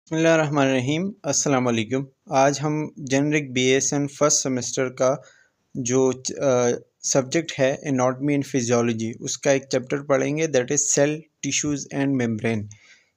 बिस्मिल्लाहिर्रहमानिर्रहीम अस्सलाम वालेकुम। आज हम जेनरिक बीएसएन फर्स्ट सेमेस्टर का जो सब्जेक्ट है एनाटॉमी एंड फिजियोलॉजी उसका एक चैप्टर पढ़ेंगे, that is cell, tissues and membrane.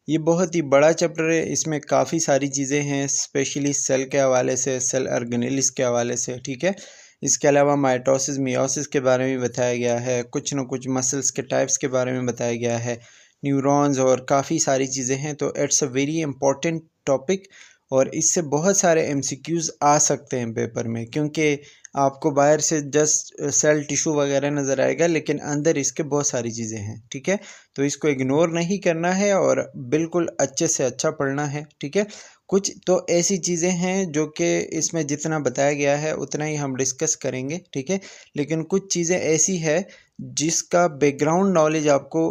ये बहुत ही बड़ा चैप्टर है, इसमें काफ़ी सारी चीज़ें हैं, स्पेशली सेल के हवाले से, सेल ऑर्गेनेल्स के हवाले से, ठीक है। इसके अलावा माइटोसिस मियोसिस के बारे में बताया गया है, कुछ न कुछ मसल्स के टाइप्स के बारे में बताया गया है, न्यूरॉन्स और काफ़ी सारी चीज़ें हैं। तो it's a very important topic और इससे बहुत सारे एमसीक्यूज़ आ सकते हैं पेपर में, क्योंकि आपको बाहर से जस्ट सेल टिश्यू वगैरह नज़र आएगा लेकिन अंदर इसके बहुत सारी चीज़ें हैं, ठीक है। तो इसको इग्नोर नहीं करना है और बिल्कुल अच्छे से अच्छा पढ़ना है, ठीक है। कुछ तो ऐसी चीज़ें हैं जो कि इसमें जितना बताया गया है उतना ही हम डिस्कस करेंगे, ठीक है। लेकिन कुछ चीज़ें ऐसी है जिसका बैकग्राउंड नॉलेज आपको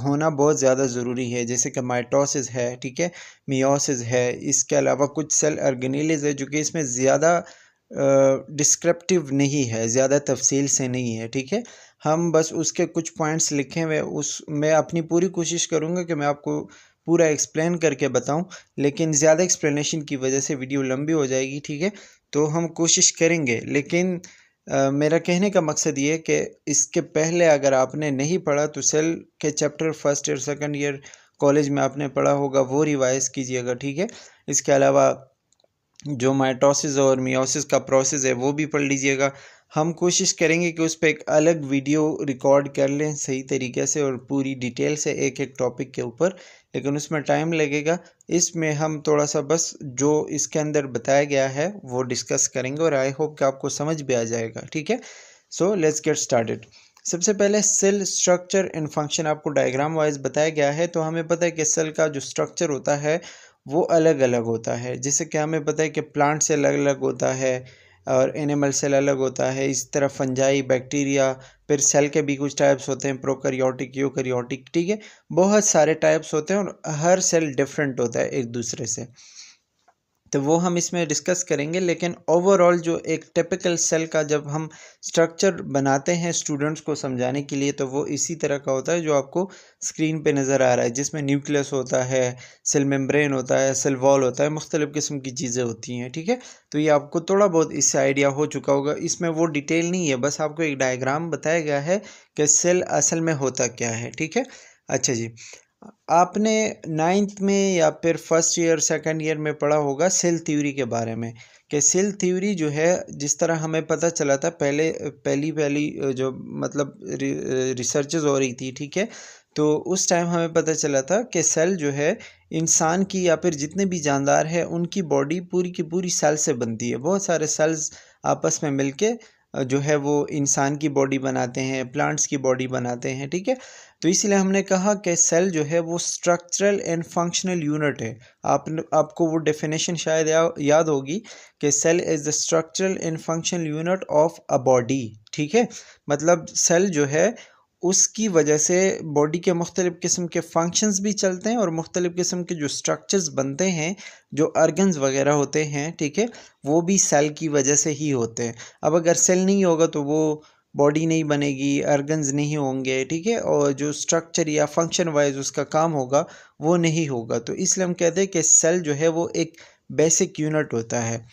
होना बहुत ज़्यादा ज़रूरी है, जैसे कि माइटोसिस है, ठीक है, मियोसिस है। इसके अलावा कुछ सेल ऑर्गेनेल्स है जो कि इसमें ज़्यादा डिस्क्रिप्टिव नहीं है, ज़्यादा तफसील से नहीं है, ठीक है। हम बस उसके कुछ पॉइंट्स लिखे हुए, उस मैं अपनी पूरी कोशिश करूँगा कि मैं आपको पूरा एक्सप्लेन करके बताऊं, लेकिन ज़्यादा एक्सप्लेनेशन की वजह से वीडियो लंबी हो जाएगी, ठीक है। तो हम कोशिश करेंगे, लेकिन मेरा कहने का मकसद ये है कि इसके पहले अगर आपने नहीं पढ़ा तो सेल के chapter first year second year college में आपने पढ़ा होगा वो रिवाइज़ कीजिएगा, ठीक है। इसके अलावा जो माइटोसिस और मियोसिस का प्रोसेस है वो भी पढ़ लीजिएगा। हम कोशिश करेंगे कि उस पर एक अलग वीडियो रिकॉर्ड कर लें सही तरीके से और पूरी डिटेल से एक एक टॉपिक के ऊपर, लेकिन उसमें टाइम लगेगा। इसमें हम थोड़ा सा बस जो इसके अंदर बताया गया है वो डिस्कस करेंगे और आई होप कि आपको समझ भी आ जाएगा, ठीक है। So let's get started. सबसे पहले सेल स्ट्रक्चर एंड फंक्शन आपको डायग्राम वाइज बताया गया है। तो हमें पता है कि सेल का जो स्ट्रक्चर होता है वो अलग अलग होता है, जैसे कि हमें पता है कि प्लांट सेल अलग अलग होता है और एनिमल सेल अलग होता है। इस तरह फंजाई, बैक्टीरिया, फिर सेल के भी कुछ टाइप्स होते हैं, प्रोकैरियोटिक, यूकैरियोटिक, ठीक है। बहुत सारे टाइप्स होते हैं और हर सेल डिफरेंट होता है एक दूसरे से, तो वो हम इसमें डिस्कस करेंगे। लेकिन ओवरऑल जो एक टिपिकल सेल का जब हम स्ट्रक्चर बनाते हैं स्टूडेंट्स को समझाने के लिए, तो वो इसी तरह का होता है जो आपको स्क्रीन पे नज़र आ रहा है, जिसमें न्यूक्लियस होता है, सेल मेम्ब्रेन होता है, सेल वॉल होता है, मुख्तलिफ़ किस्म की चीज़ें होती हैं, ठीक है। तो ये आपको थोड़ा बहुत इससे आइडिया हो चुका होगा। इसमें वो डिटेल नहीं है, बस आपको एक डायग्राम बताया गया है कि सेल असल में होता क्या है, ठीक है। अच्छा जी, आपने नाइन्थ में या फिर फर्स्ट ईयर सेकंड ईयर में पढ़ा होगा सेल थ्योरी के बारे में, कि सेल थ्योरी जो है, जिस तरह हमें पता चला था पहले पहली पहली जो मतलब रिसर्चेज हो रही थी, ठीक है। तो उस टाइम हमें पता चला था कि सेल जो है इंसान की या फिर जितने भी जानदार है उनकी बॉडी पूरी की पूरी सेल से बनती है। बहुत सारे सेल्स आपस में मिलके जो है वो इंसान की बॉडी बनाते हैं, प्लांट्स की बॉडी बनाते हैं, ठीक है। तो इसलिए हमने कहा कि सेल जो है वो स्ट्रक्चरल एंड फंक्शनल यूनिट है। आपको वो डेफिनेशन शायद याद होगी कि cell is the structural and functional unit of a body, ठीक है। मतलब सेल जो है उसकी वजह से बॉडी के मुख्तलिफ़ किस्म के फंक्शंस भी चलते हैं और मुख्तलिफ़ किस्म के जो स्ट्रक्चर्स बनते हैं, जो ऑर्गन्स वगैरह होते हैं, ठीक है, वो भी सेल की वजह से ही होते हैं। अब अगर सेल नहीं होगा तो वो बॉडी नहीं बनेगी, ऑर्गन्स नहीं होंगे, ठीक है, और जो स्ट्रक्चर या फंक्शन वाइज उसका काम होगा वो नहीं होगा। तो इसलिए हम कहते हैं कि सेल जो है वो एक बेसिक यूनिट होता है।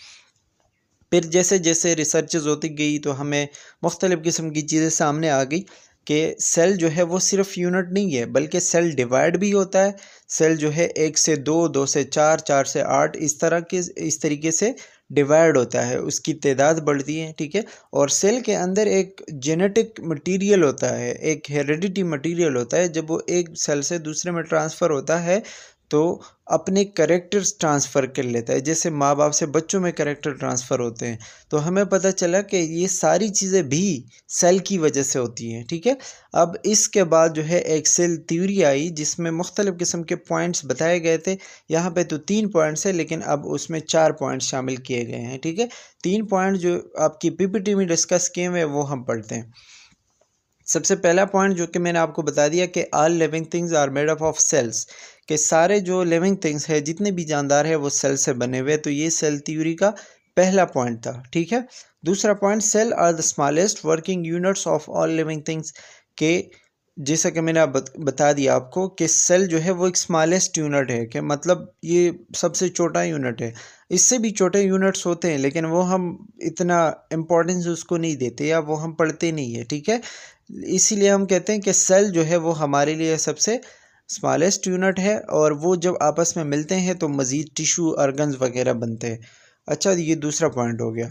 फिर जैसे जैसे रिसर्चेज होती गई तो हमें मुख्तलिफ़ किस्म की चीज़ें सामने आ गई कि सेल जो है वो सिर्फ यूनिट नहीं है, बल्कि सेल डिवाइड भी होता है। सेल जो है 1 से 2, 2 से 4, 4 से 8, इस तरीके से डिवाइड होता है, उसकी तादाद बढ़ती है, ठीक है। और सेल के अंदर एक जेनेटिक मटेरियल होता है, एक हेरिडिटी मटेरियल होता है। जब वो एक सेल से दूसरे में ट्रांसफ़र होता है तो अपने कैरेक्टर्स ट्रांसफ़र कर लेता है, जैसे माँ बाप से बच्चों में कैरेक्टर ट्रांसफ़र होते हैं। तो हमें पता चला कि ये सारी चीज़ें भी सेल की वजह से होती हैं, ठीक है। अब इसके बाद जो है एक सेल थ्योरी आई जिसमें मुख्तलिफ़ किस्म के पॉइंट्स बताए गए थे। यहाँ पे तो 3 पॉइंट्स है, लेकिन अब उसमें 4 पॉइंट्स शामिल किए गए हैं, ठीक है। 3 पॉइंट जो आपकी पीपीटी में डिस्कस किए हुए वो हम पढ़ते हैं। सबसे पहला पॉइंट जो कि मैंने आपको बता दिया कि all living things are made up of cells, कि सारे जो लिविंग थिंग्स है, जितने भी जानदार है वो सेल से बने हुए। तो ये सेल थ्योरी का पहला पॉइंट था, ठीक है। दूसरा point, cell are the smallest working units of all living things, के जैसा कि मैंने बता दिया आपको कि सेल जो है वो एक स्मॉलेस्ट यूनिट है, कि मतलब ये सबसे छोटा यूनिट है। इससे भी छोटे यूनिट्स होते हैं लेकिन वो हम इतना इम्पोर्टेंस उसको नहीं देते या वो हम पढ़ते नहीं है, ठीक है। इसीलिए हम कहते हैं कि सेल जो है वो हमारे लिए सबसे स्मॉलेस्ट यूनिट है, और वो जब आपस में मिलते हैं तो मज़ीद टिश्यू ऑर्गन्स वगैरह बनते हैं। अच्छा, ये दूसरा पॉइंट हो गया।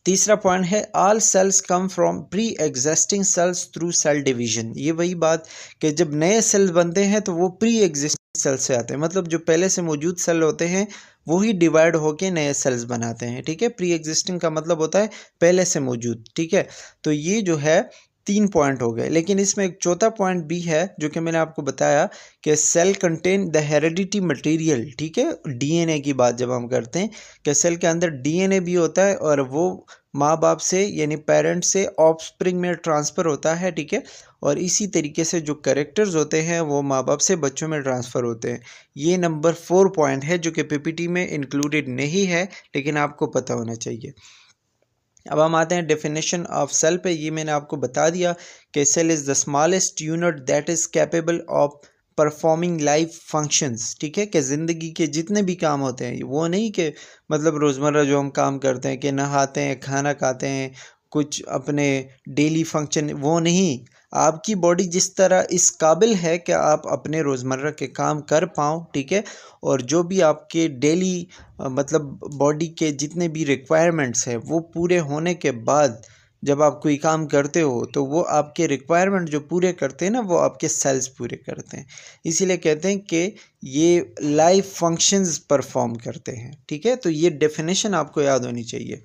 तीसरा पॉइंट है all cells come from pre existing cells through cell division. ये वही बात कि जब नए सेल्स बनते हैं तो वो प्री एग्जिस्टिंग सेल से आते हैं, मतलब जो पहले से मौजूद सेल होते हैं वही डिवाइड होके नए सेल्स बनाते हैं, ठीक है। प्री एग्जिस्टिंग का मतलब होता है पहले से मौजूद, ठीक है। तो ये जो है 3 पॉइंट हो गए, लेकिन इसमें एक चौथा पॉइंट भी है जो कि मैंने आपको बताया कि cell contain the heredity material, ठीक है। डीएनए की बात जब हम करते हैं कि सेल के अंदर डीएनए भी होता है और वो माँ बाप से यानी पेरेंट से ऑफस्प्रिंग में ट्रांसफ़र होता है, ठीक है। और इसी तरीके से जो कैरेक्टर्स होते हैं वो माँ बाप से बच्चों में ट्रांसफ़र होते हैं। ये नंबर 4 पॉइंट है जो कि पीपीटी में इंक्लूडेड नहीं है, लेकिन आपको पता होना चाहिए। अब हम आते हैं डेफिनेशन ऑफ सेल पे। ये मैंने आपको बता दिया कि cell is the smallest unit that is capable of performing life functions, ठीक है। कि ज़िंदगी के जितने भी काम होते हैं, वो नहीं कि मतलब रोज़मर्रा जो हम काम करते हैं कि नहाते हैं, खाना खाते हैं, कुछ अपने डेली फंक्शन, वो नहीं। आपकी बॉडी जिस तरह इस काबिल है कि आप अपने रोज़मर्रा के काम कर पाओ, ठीक है। और जो भी आपके डेली मतलब बॉडी के जितने भी रिक्वायरमेंट्स हैं वो पूरे होने के बाद जब आप कोई काम करते हो तो वो आपके रिक्वायरमेंट जो पूरे करते हैं ना, वो आपके सेल्स पूरे करते हैं। इसीलिए कहते हैं कि ये लाइफ फंक्शंस परफॉर्म करते हैं, ठीक है। तो ये डेफिनेशन आपको याद होनी चाहिए।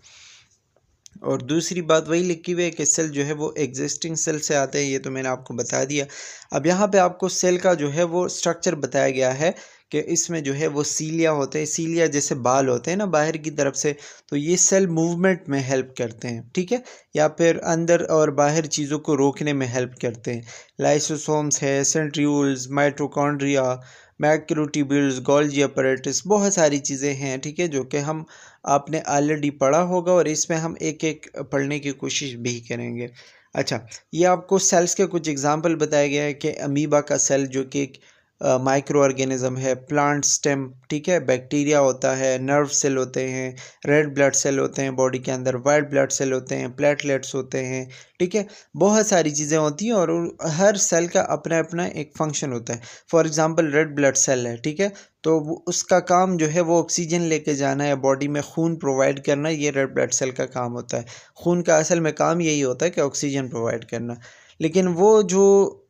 और दूसरी बात वही लिखी हुई है कि सेल जो है वो एग्जिस्टिंग सेल से आते हैं, ये तो मैंने आपको बता दिया। अब यहाँ पे आपको सेल का जो है वो स्ट्रक्चर बताया गया है कि इसमें जो है वो सीलिया होते हैं, सीलिया जैसे बाल होते हैं ना बाहर की तरफ से, तो ये सेल मूवमेंट में हेल्प करते हैं, ठीक है, या फिर अंदर और बाहर चीज़ों को रोकने में हेल्प करते हैं। लाइसोसोम्स है, सेंट्रियोल्स, माइटोकॉन्ड्रिया, मैक्रोट्यूब्यूल्स, गोल्जी अपैरेटस, बहुत सारी चीज़ें हैं, ठीक है, जो कि हम आपने ऑलरेडी पढ़ा होगा और इसमें हम एक एक पढ़ने की कोशिश भी करेंगे। अच्छा, ये आपको सेल्स के कुछ एग्जांपल बताया गया है कि अमीबा का सेल जो कि एक माइक्रो ऑर्गेनिज्म है, प्लांट स्टेम, ठीक है, बैक्टीरिया होता है, नर्व सेल होते हैं, रेड ब्लड सेल होते हैं बॉडी के अंदर, वाइट ब्लड सेल होते हैं, प्लेटलेट्स होते हैं, ठीक है। बहुत सारी चीज़ें होती हैं और हर सेल का अपना अपना एक फंक्शन होता है। For example red blood cell है, ठीक है, तो उसका काम जो है वो ऑक्सीजन लेके जाना है, बॉडी में खून प्रोवाइड करना, ये रेड ब्लड सेल का काम होता है। खून का असल में काम यही होता है कि ऑक्सीजन प्रोवाइड करना। लेकिन वो जो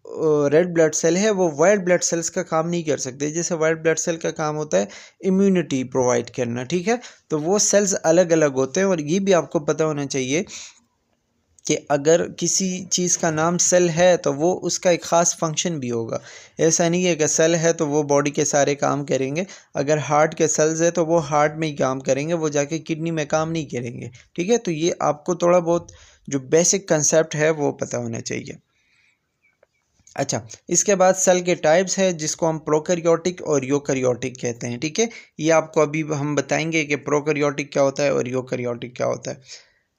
रेड ब्लड सेल है वो वाइट ब्लड सेल्स का काम नहीं कर सकते। जैसे वाइट ब्लड सेल का काम होता है इम्यूनिटी प्रोवाइड करना, ठीक है। तो वो सेल्स अलग अलग होते हैं और ये भी आपको पता होना चाहिए कि अगर किसी चीज़ का नाम सेल है तो वो उसका एक ख़ास फंक्शन भी होगा। ऐसा नहीं है कि सेल है तो वो बॉडी के सारे काम करेंगे। अगर हार्ट के सेल्स है तो वो हार्ट में ही काम करेंगे, वो जाके किडनी में काम नहीं करेंगे, ठीक है। तो ये आपको थोड़ा बहुत जो बेसिक कंसेप्ट है वो पता होना चाहिए। अच्छा, इसके बाद सेल के टाइप्स है जिसको हम प्रोकैरियोटिक और यूकैरियोटिक कहते हैं, ठीक है। ये आपको अभी हम बताएंगे कि प्रोकैरियोटिक क्या होता है और यूकैरियोटिक क्या होता है।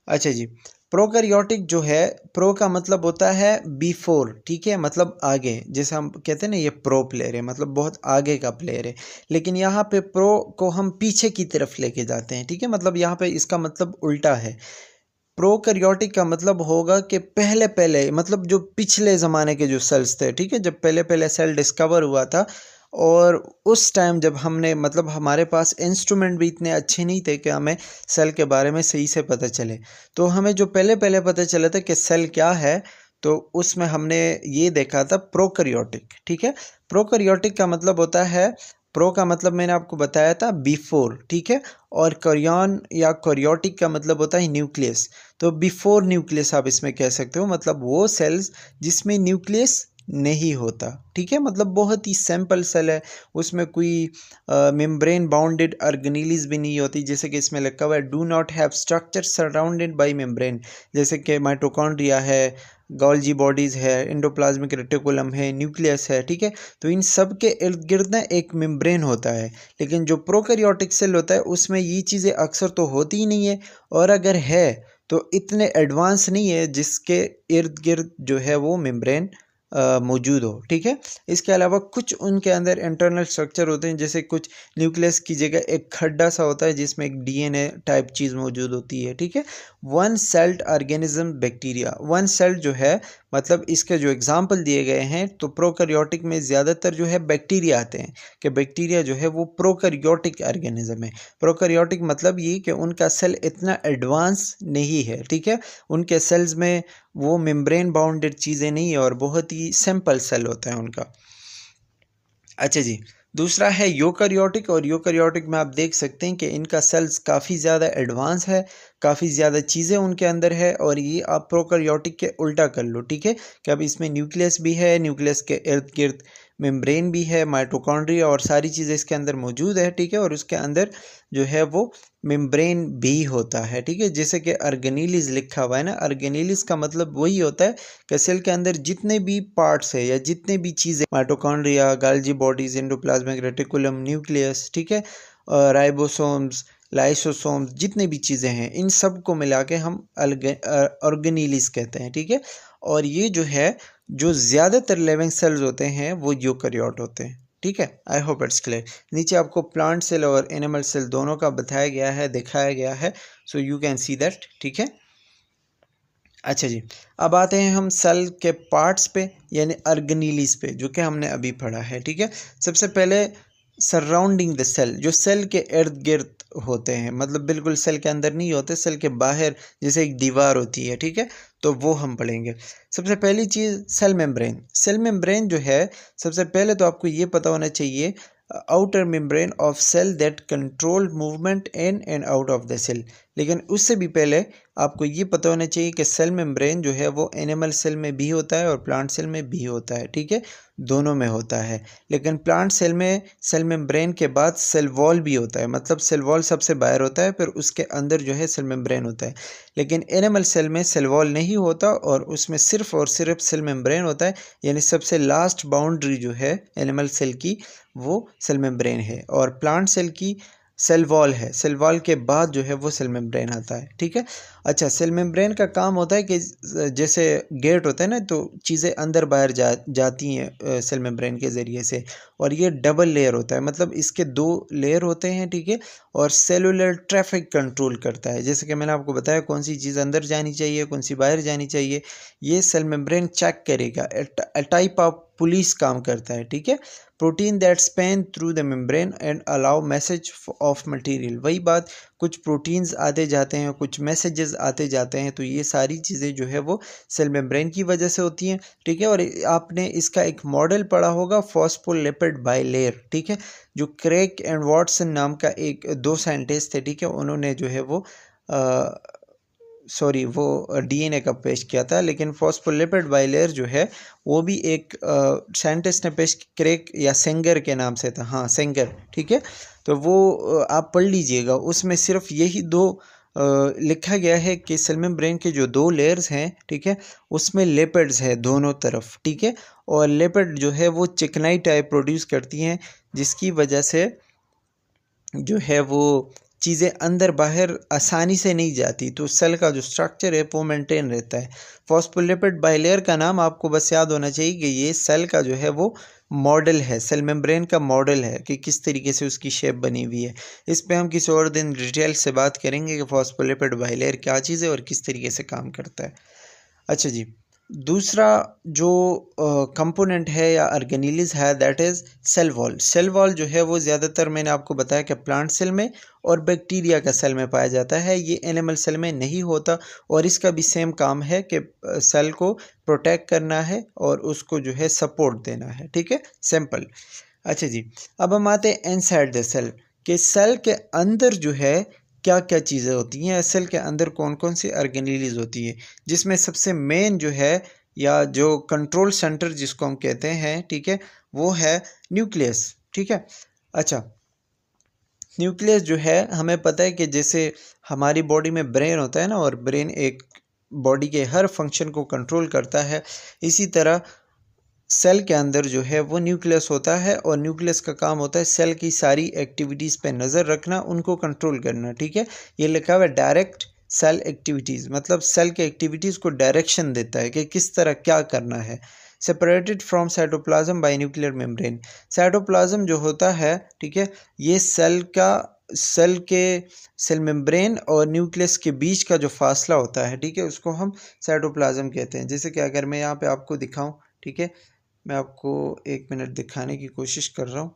अच्छा जी, प्रोकैरियोटिक जो है, प्रो का मतलब होता है बिफोर, ठीक है, मतलब आगे। जैसे हम कहते हैं ना ये प्रो प्लेयर है, मतलब बहुत आगे का प्लेयर है। लेकिन यहाँ पे प्रो को हम पीछे की तरफ लेके जाते हैं, ठीक है, मतलब यहाँ पे इसका मतलब उल्टा है। प्रोकैरियोटिक का मतलब होगा कि पहले पहले, मतलब जो पिछले ज़माने के जो सेल्स थे, ठीक है, जब पहले पहले सेल डिस्कवर हुआ था और उस टाइम जब हमने मतलब हमारे पास इंस्ट्रूमेंट भी इतने अच्छे नहीं थे कि हमें सेल के बारे में सही से पता चले। तो हमें जो पहले पहले पता चला था कि सेल क्या है, तो उसमें हमने ये देखा था प्रोकैरियोटिक, ठीक है। प्रोकैरियोटिक का मतलब होता है, प्रो का मतलब मैंने आपको बताया था बिफोर, ठीक है, और करियन या करियोटिक का मतलब होता है न्यूक्लियस। तो बिफोर न्यूक्लियस आप इसमें कह सकते हो, मतलब वो सेल्स जिसमें न्यूक्लियस नहीं होता, ठीक है, मतलब बहुत ही सिंपल सेल है, उसमें कोई मेम्ब्रेन बाउंडेड ऑर्गेनेल्स भी नहीं होती। जैसे कि इसमें लिखा हुआ है do not have structure surrounded by membrane, जैसे कि माइटोकॉन्ड्रिया है, गोल्जी बॉडीज़ है, एंडोप्लाज्मिक रेटिकुलम है, न्यूक्लियस है, ठीक है। तो इन सब के इर्द गिर्द ना एक मेम्ब्रेन होता है। लेकिन जो प्रोकैरियोटिक सेल होता है उसमें ये चीज़ें अक्सर तो होती ही नहीं है, और अगर है तो इतने एडवांस नहीं है जिसके इर्द गिर्द जो है वो मेम्ब्रेन मौजूद हो, ठीक है। इसके अलावा कुछ उनके अंदर इंटरनल स्ट्रक्चर होते हैं, जैसे कुछ न्यूक्लियस की जगह एक खड्डा सा होता है जिसमें एक डीएनए टाइप चीज़ मौजूद होती है, ठीक है। One celled organism bacteria, one sailed जो है मतलब इसके जो एग्जाम्पल दिए गए हैं तो प्रोकैरियोटिक में ज़्यादातर जो है बैक्टीरिया आते हैं कि बैक्टीरिया जो है वो प्रोकैरियोटिक ऑर्गेनिज्म है। प्रोकैरियोटिक मतलब ये कि उनका सेल इतना एडवांस नहीं है, ठीक है। उनके सेल्स में वो मेम्ब्रेन बाउंडेड चीज़ें नहीं है और बहुत ही सिंपल सेल होता है उनका। अच्छा जी, दूसरा है यूकैरियोटिक, और यूकैरियोटिक में आप देख सकते हैं कि इनका सेल्स काफ़ी ज़्यादा एडवांस है, काफ़ी ज़्यादा चीज़ें उनके अंदर है। और ये आप प्रोकैरियोटिक के उल्टा कर लो, ठीक है, कि अब इसमें न्यूक्लियस भी है, न्यूक्लियस के इर्द गिर्द मेम्ब्रेन भी है, माइटोकॉन्ड्रिया और सारी चीज़ें इसके अंदर मौजूद है, ठीक है। और उसके अंदर जो है वो मेम्ब्रेन भी होता है, ठीक है। जैसे कि ऑर्गेनेलिस लिखा हुआ है ना, ऑर्गेनेलिस का मतलब वही होता है कि सेल के अंदर जितने भी पार्ट्स है या जितने भी चीज़ें, mitochondria, Golgi bodies, endoplasmic reticulum, nucleus, ठीक है, राइबोसोम्स, लाइसोसोम्स, जितने भी चीज़ें हैं इन सब को मिला के हम ऑर्गेनेलिस कहते हैं, ठीक है। और ये जो है जो ज़्यादातर लिविंग सेल्स होते हैं वो यूकैरियोट होते हैं, ठीक है। I hope it's clear. नीचे आपको प्लांट सेल और एनिमल सेल दोनों का बताया गया है, दिखाया गया है, so you can see that, ठीक है। अच्छा जी, अब आते हैं हम सेल के पार्ट्स पे यानी ऑर्गेनेलिस पे, जो कि हमने अभी पढ़ा है, ठीक है। सबसे पहले सराउंडिंग द सेल, जो सेल के इर्द गिर्द होते हैं, मतलब बिल्कुल सेल के अंदर नहीं होते, सेल के बाहर जैसे एक दीवार होती है, ठीक है, तो वो हम पढ़ेंगे। सबसे पहली चीज़ सेल मेम्ब्रेन। सेल मेम्ब्रेन जो है सबसे पहले तो आपको ये पता होना चाहिए outer membrane of cell that control movement in and out of the cell. लेकिन उससे भी पहले आपको ये पता होना चाहिए कि सेल मेम्ब्रेन जो है वो एनिमल सेल में भी होता है और प्लांट सेल में भी होता है, ठीक है, दोनों में होता है। लेकिन प्लांट सेल में सेल मेम्ब्रेन के बाद सेल वॉल भी होता है, मतलब सेल वॉल सबसे बाहर होता है, फिर उसके अंदर जो है सेल मेम्ब्रेन होता है। लेकिन एनिमल सेल में सेल वॉल नहीं होता और उसमें सिर्फ और सिर्फ सेल मेम्ब्रेन होता है, यानी सबसे लास्ट बाउंड्री जो है एनिमल सेल की वो सेल मेम्ब्रेन है। और प्लांट सेल की सेल वॉल है, सेल वॉल के बाद जो है वो सेल मेम्ब्रेन आता है, ठीक है। अच्छा, सेल मेम्ब्रेन का काम होता है कि जैसे गेट होता है ना, तो चीज़ें अंदर बाहर जाती हैं सेल मेम्ब्रेन के ज़रिए से, और ये डबल लेयर होता है, मतलब इसके 2 लेयर होते हैं, ठीक है। और सेलुलर ट्रैफिक कंट्रोल करता है, जैसे कि मैंने आपको बताया कौन सी चीज़ अंदर जानी चाहिए, कौन सी बाहर जानी चाहिए, ये सेल मेम्ब्रेन चेक करेगा। टाइप ऑफ पुलिस काम करता है, ठीक है। Protein that span through the membrane and allow message of material, वही बात, कुछ प्रोटीन्स आते जाते हैं, कुछ मैसेजेस आते जाते हैं, तो ये सारी चीज़ें जो है वो सेल मेम्ब्रेन की वजह से होती हैं, ठीक है। और आपने इसका एक मॉडल पढ़ा होगा फॉस्फोलिपिड बाइलेयर, ठीक है, जो क्रेग एंड वॉटसन नाम का 2 साइंटिस्ट थे, ठीक है, उन्होंने जो है वो वो डीएनए का पेश किया था। लेकिन फॉस्फोलिपिड बाइलेयर जो है वो भी एक साइंटिस्ट ने पेश, क्रेग या सेंगर के नाम से था, हाँ सेंगर, ठीक है। तो वो आप पढ़ लीजिएगा, उसमें सिर्फ यही 2 लिखा गया है कि सेल मेम्ब्रेन के जो 2 लेयर्स हैं, ठीक है, उसमें लिपिड्स है दोनों तरफ, ठीक है। और लिपिड जो है वो चिकनाई टाइप प्रोड्यूस करती हैं, जिसकी वजह से जो है वो चीज़ें अंदर बाहर आसानी से नहीं जाती, तो सेल का जो स्ट्रक्चर है वो मेंटेन रहता है। फॉस्फोलिपिड बाइलेयर का नाम आपको बस याद होना चाहिए कि ये सेल का जो है वो मॉडल है, सेल मेम्ब्रेन का मॉडल है कि किस तरीके से उसकी शेप बनी हुई है। इस पे हम किसी और दिन डिटेल से बात करेंगे कि फॉस्फोलिपिड बाइलेयर क्या चीज़ है और किस तरीके से काम करता है। अच्छा जी, दूसरा जो कंपोनेंट है या ऑर्गेनेलिस है that is cell wall. Cell wall जो है वो ज़्यादातर मैंने आपको बताया कि प्लांट सेल में और बैक्टीरिया का सेल में पाया जाता है, ये एनिमल सेल में नहीं होता। और इसका भी सेम काम है कि सेल को प्रोटेक्ट करना है और उसको जो है सपोर्ट देना है, ठीक है, सिंपल। अच्छा जी, अब हम आते हैं इनसाइड द सेल, कि सेल के अंदर जो है क्या क्या चीज़ें होती हैं, सेल के अंदर कौन कौन सी ऑर्गेनेलिस होती है, जिसमें सबसे मेन जो है या जो कंट्रोल सेंटर जिसको हम कहते हैं, ठीक है, वो है न्यूक्लियस, ठीक है। अच्छा, न्यूक्लियस जो है हमें पता है कि जैसे हमारी बॉडी में ब्रेन होता है ना, और ब्रेन एक बॉडी के हर फंक्शन को कंट्रोल करता है, इसी तरह सेल के अंदर जो है वो न्यूक्लियस होता है, और न्यूक्लियस का काम होता है सेल की सारी एक्टिविटीज़ पे नज़र रखना, उनको कंट्रोल करना, ठीक है। ये लिखा हुआ है डायरेक्ट सेल एक्टिविटीज़, मतलब सेल के एक्टिविटीज़ को डायरेक्शन देता है कि किस तरह क्या करना है। Separated from cytoplasm bye nuclear membrane. Cytoplasm जो होता है, ठीक है, ये सेल मेम्ब्रेन और न्यूक्लियस के बीच का जो फासला होता है, ठीक है, उसको हम साइटोप्लाज्म कहते हैं। जैसे कि अगर मैं यहाँ पे आपको दिखाऊं, ठीक है, मैं आपको 1 मिनट दिखाने की कोशिश कर रहा हूँ।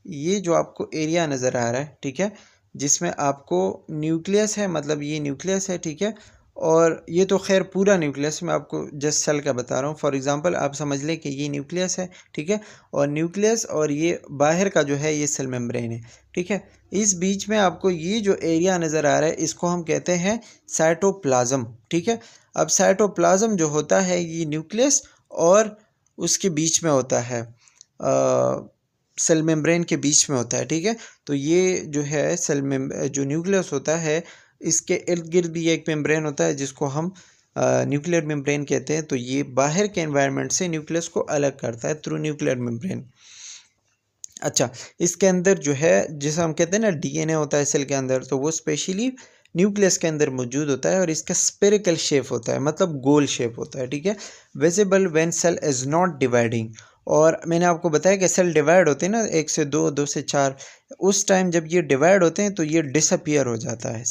ये जो आपको एरिया नज़र आ रहा है, ठीक है, जिसमें आपको न्यूक्लियस है, मतलब ये न्यूक्लियस है, ठीक है, और ये तो खैर पूरा न्यूक्लियस मैं आपको जस्ट सेल का बता रहा हूँ। फॉर एग्जांपल आप समझ लें कि ये न्यूक्लियस है, ठीक है, और न्यूक्लियस और ये बाहर का जो है ये सेल मेम्ब्रेन है, ठीक है। इस बीच में आपको ये जो एरिया नज़र आ रहा है इसको हम कहते हैं साइटोप्लाज्म, ठीक है। अब साइटोप्लाज्म जो होता है ये न्यूक्लियस और उसके बीच में होता है, सेल मेम्ब्रेन के बीच में होता है, ठीक है। तो ये जो है जो न्यूक्लियस होता है इसके इर्द गिर्द भी एक मेम्ब्रेन होता है जिसको हम न्यूक्लियर मेम्ब्रेन कहते हैं। तो ये बाहर के एनवायरनमेंट से न्यूक्लियस को अलग करता है थ्रू न्यूक्लियर मेम्ब्रेन। अच्छा, इसके अंदर जो है जिसे हम कहते हैं ना डीएनए होता है सेल के अंदर, तो वो स्पेशली न्यूक्लियस के अंदर मौजूद होता है और इसका स्पेरिकल शेप होता है, मतलब गोल शेप होता है, ठीक है। Visible when cell is not dividing. और मैंने आपको बताया कि सेल डिवाइड होते हैं ना 1 से 2, 2 से 4, उस टाइम जब ये डिवाइड होते हैं तो ये डिसअपियर हो जाता है,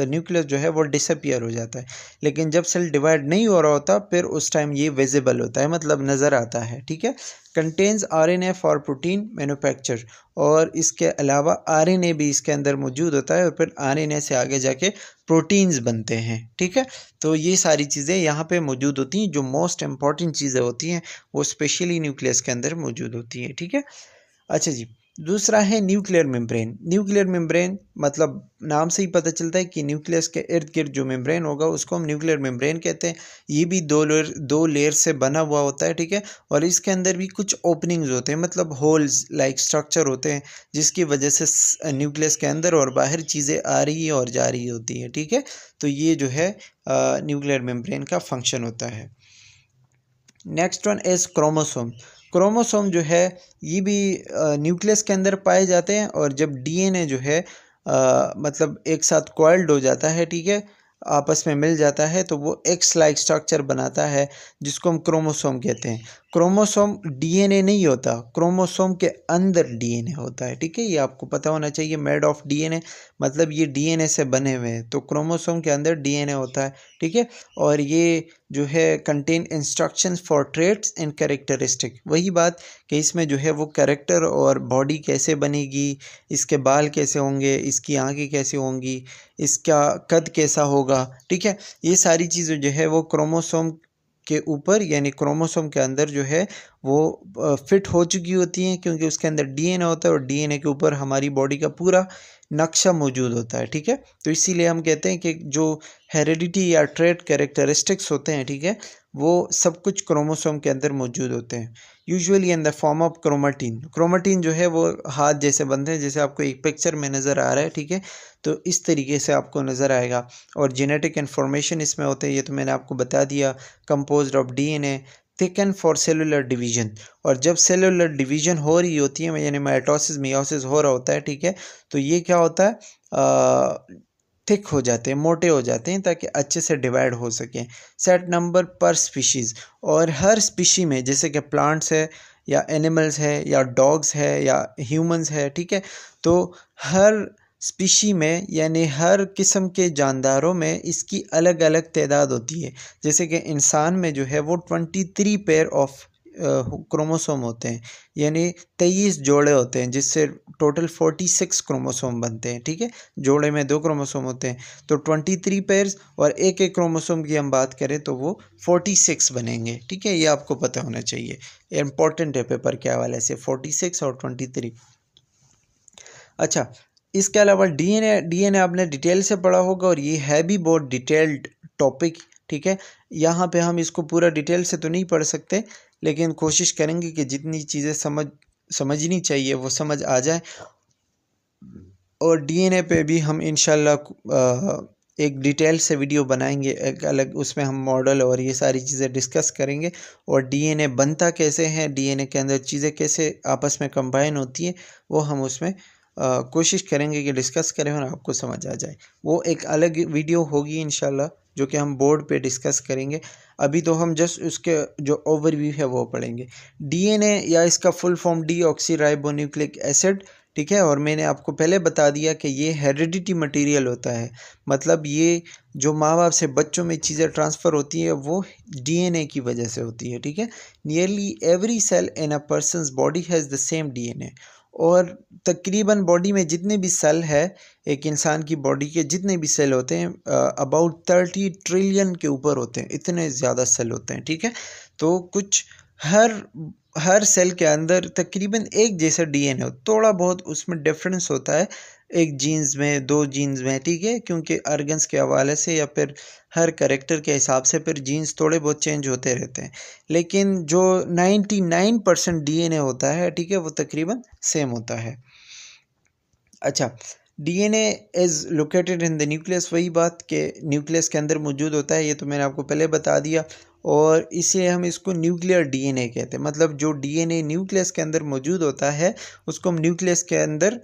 न्यूक्लियस जो है वो डिसअपियर हो जाता है। लेकिन जब सेल डिवाइड नहीं हो रहा होता फिर उस टाइम ये विजिबल होता है, मतलब नज़र आता है, ठीक है। Contains RNA for protein manufacture, और इसके अलावा आरएनए भी इसके अंदर मौजूद होता है और फिर आरएनए से आगे जाके प्रोटीन्स बनते हैं, ठीक है। तो ये सारी चीज़ें यहाँ पे मौजूद होती हैं, जो मोस्ट इंपॉर्टेंट चीज़ें होती हैं वो स्पेशली न्यूक्लियस के अंदर मौजूद होती हैं, ठीक है। अच्छा जी, दूसरा है न्यूक्लियर मेम्ब्रेन। न्यूक्लियर मेम्ब्रेन मतलब नाम से ही पता चलता है कि न्यूक्लियस के इर्द गिर्द जो मेम्ब्रेन होगा उसको हम न्यूक्लियर मेम्ब्रेन कहते हैं। ये भी दो लेयर से बना हुआ होता है, ठीक है, और इसके अंदर भी कुछ ओपनिंग्स होते हैं, मतलब होल्स लाइक स्ट्रक्चर होते हैं, जिसकी वजह से न्यूक्लियस के अंदर और बाहर चीज़ें आ रही और जा रही होती हैं, ठीक है। तो ये जो है न्यूक्लियर मेम्ब्रेन का फंक्शन होता है। Next one is chromosome. Chromosome जो है ये भी न्यूक्लियस के अंदर पाए जाते हैं, और जब डीएनए जो है मतलब एक साथ कॉइल्ड हो जाता है, ठीक है, आपस में मिल जाता है, तो वो एक्स लाइक स्ट्रक्चर बनाता है जिसको हम क्रोमोसोम कहते हैं। क्रोमोसोम डीएनए नहीं होता, क्रोमोसोम के अंदर डीएनए होता है, ठीक है, ये आपको पता होना चाहिए। मेड ऑफ डीएनए मतलब ये डीएनए से बने हुए हैं, तो क्रोमोसोम के अंदर डीएनए होता है, ठीक है। और ये जो है contain instructions for traits and characteristic. वही बात कि इसमें जो है वो कैरेक्टर और बॉडी कैसे बनेगी, इसके बाल कैसे होंगे, इसकी आँखें कैसे होंगी, इसका कद कैसा होगा, ठीक है, ये सारी चीज़ें जो है वो क्रोमोसोम के ऊपर यानी क्रोमोसोम के अंदर जो है वो फिट हो चुकी होती हैं, क्योंकि उसके अंदर डीएनए होता है और डीएनए के ऊपर हमारी बॉडी का पूरा नक्शा मौजूद होता है, ठीक है। तो इसीलिए हम कहते हैं कि जो हेरिडिटी या ट्रेट कैरेक्टरिस्टिक्स होते हैं, ठीक है, वो सब कुछ क्रोमोसोम के अंदर मौजूद होते हैं, usually in the form of chromatin. Chromatin जो है वो हाथ जैसे बनते हैं, जैसे आपको एक पिक्चर में नज़र आ रहा है, ठीक है, तो इस तरीके से आपको नज़र आएगा। और जेनेटिक इन्फॉर्मेशन इसमें होते हैं, ये तो मैंने आपको बता दिया, composed of DNA, thicken for cellular division. और जब सेलुलर डिवीजन हो रही होती है यानी माइटोसिस मियोसिस हो रहा होता है, ठीक है, तो ये क्या होता है, थिक हो जाते हैं, मोटे हो जाते हैं, ताकि अच्छे से डिवाइड हो सकें। सेट नंबर पर स्पीशीज़, और हर स्पीशी में जैसे कि प्लांट्स है या एनिमल्स है या डॉग्स है या ह्यूमंस है, ठीक है, तो हर स्पीशी में यानी हर किस्म के जानदारों में इसकी अलग अलग तादाद होती है। जैसे कि इंसान में जो है वो 23 पेयर ऑफ क्रोमोसोम होते हैं, यानी 23 जोड़े होते हैं, जिससे टोटल 46 क्रोमोसोम बनते हैं, ठीक है। जोड़े में 2 क्रोमोसोम होते हैं, तो 23 पेयर्स, और एक एक क्रोमोसोम की हम बात करें तो वो 46 बनेंगे, ठीक है। ये आपको पता होना चाहिए, इंपॉर्टेंट है पेपर के हवाले से, 46 और 23। अच्छा, इसके अलावा डीएनए आपने डिटेल से पढ़ा होगा, और ये है भी बहुत डिटेल्ड टॉपिक, ठीक है। यहाँ पे हम इसको पूरा डिटेल से तो नहीं पढ़ सकते, लेकिन कोशिश करेंगे कि जितनी चीज़ें समझनी चाहिए वो समझ आ जाए। और डीएनए पे भी हम इंशाल्लाह एक डिटेल से वीडियो बनाएंगे, एक अलग, उसमें हम मॉडल और ये सारी चीज़ें डिस्कस करेंगे, और डीएनए बनता कैसे है, डीएनए के अंदर चीज़ें कैसे आपस में कंबाइन होती हैं, वो हम उसमें कोशिश करेंगे कि डिस्कस करें और आपको समझ आ जाए। वो एक अलग वीडियो होगी इंशाल्लाह, जो कि हम बोर्ड पे डिस्कस करेंगे। अभी तो हम जस्ट उसके जो ओवरव्यू है वो पढ़ेंगे। डीएनए या इसका फुल फॉर्म डीऑक्सीराइबोन्यूक्लिक एसिड, ठीक है। और मैंने आपको पहले बता दिया कि ये हेरिडिटी मटेरियल होता है, मतलब ये जो माँ बाप से बच्चों में चीज़ें ट्रांसफ़र होती है वो डीएनए की वजह से होती है, ठीक है। Nearly every cell in a person's body has the same DNA. और तकरीबन बॉडी में जितने भी सेल है, एक इंसान की बॉडी के जितने भी सेल होते हैं अबाउट 30 ट्रिलियन के ऊपर होते हैं, इतने ज़्यादा सेल होते हैं, ठीक है। तो कुछ हर सेल के अंदर तकरीबन एक जैसा डीएनए हो, थोड़ा बहुत उसमें डिफरेंस होता है, एक जीन्स में, दो जीन्स में, ठीक है, क्योंकि ऑर्गन्स के हवाले से या फिर हर कैरेक्टर के हिसाब से फिर जीन्स थोड़े बहुत चेंज होते रहते हैं। लेकिन जो 99% डीएनए होता है, ठीक है, वो तकरीबन सेम होता है। अच्छा, DNA is located in the nucleus, वही बात के न्यूक्लियस के अंदर मौजूद होता है, ये तो मैंने आपको पहले बता दिया। और इसलिए हम इसको न्यूक्लियर डीएनए कहते हैं, मतलब जो डीएनए न्यूक्लियस के अंदर मौजूद होता है उसको हम न्यूक्लियस के अंदर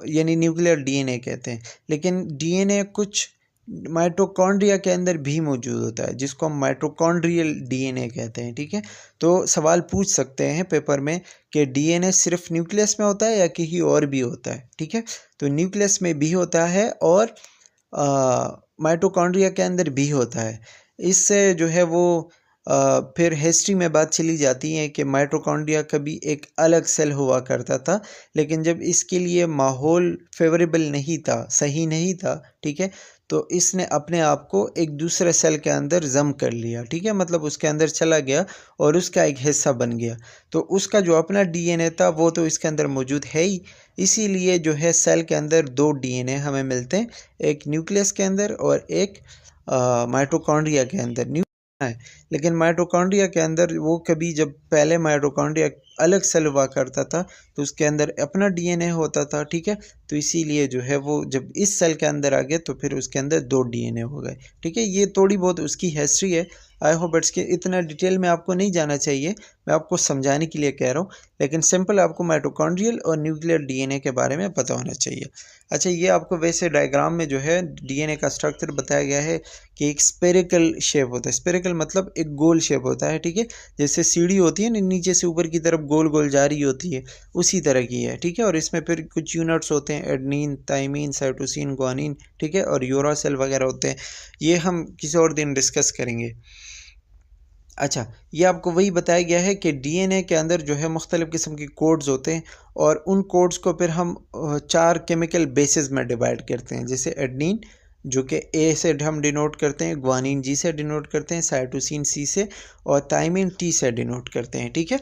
यानी न्यूक्लियर डीएनए कहते हैं। लेकिन डीएनए कुछ माइटोकॉन्ड्रिया के अंदर भी मौजूद होता है, जिसको हम माइटोकॉन्ड्रियल डीएनए कहते हैं, ठीक है। तो सवाल पूछ सकते हैं पेपर में कि डीएनए सिर्फ न्यूक्लियस में होता है या कहीं और भी होता है, ठीक है। तो न्यूक्लियस में भी होता है और माइटोकॉन्ड्रिया के अंदर भी होता है। इससे जो है वो फिर हिस्ट्री में बात चली जाती है कि माइटोकॉन्ड्रिया कभी एक अलग सेल हुआ करता था, लेकिन जब इसके लिए माहौल फेवरेबल नहीं था, सही नहीं था, ठीक है, तो इसने अपने आप को एक दूसरे सेल के अंदर जम कर लिया, ठीक है, मतलब उसके अंदर चला गया और उसका एक हिस्सा बन गया। तो उसका जो अपना डीएनए था वो तो इसके अंदर मौजूद है ही, इसीलिए जो है सेल के अंदर दो डीएनए हमें मिलते हैं, एक न्यूक्लियस के अंदर और एक माइटोकॉन्ड्रिया के अंदर है। लेकिन माइटोकॉन्ड्रिया के अंदर वो कभी जब पहले माइटोकॉन्ड्रिया अलग सेल हुआ करता था तो उसके अंदर अपना डीएनए होता था, ठीक है। तो इसीलिए जो है वो जब इस सेल के अंदर आ गए तो फिर उसके अंदर दो डीएनए हो गए, ठीक है। ये थोड़ी बहुत उसकी हिस्ट्री है। आई होप इट्स के इतना डिटेल में आपको नहीं जाना चाहिए, मैं आपको समझाने के लिए कह रहा हूँ, लेकिन सिंपल आपको माइटोकॉन्ड्रियल और न्यूक्लियर डीएनए के बारे में पता होना चाहिए। अच्छा, ये आपको वैसे डायग्राम में जो है डीएनए का स्ट्रक्चर बताया गया है कि एक स्पेरिकल शेप होता है, स्पेरिकल मतलब एक गोल शेप होता है, ठीक है। जैसे सीढ़ी होती है ना, नीचे से ऊपर की तरफ गोल गोल जा रही होती है, उसी तरह की है, ठीक है। और इसमें फिर कुछ यूनिट्स होते हैं, एडेनिन, थाइमिन, साइटोसिन, ग्वानिन, ठीक है, और यूरासिल वगैरह होते हैं। ये हम किसी और दिन डिस्कस करेंगे। अच्छा, ये आपको वही बताया गया है कि डीएनए के अंदर जो है मुख्तलिफ़ किस्म के कोड्स होते हैं और उन कोड्स को फिर हम 4 केमिकल बेसिस में डिवाइड करते हैं, जैसे एडेनिन जो कि ए से हम डिनोट करते हैं, ग्वानिन जी से डिनोट करते हैं, साइटोसिन सी से और थाइमिन टी से डिनोट करते हैं, ठीक है।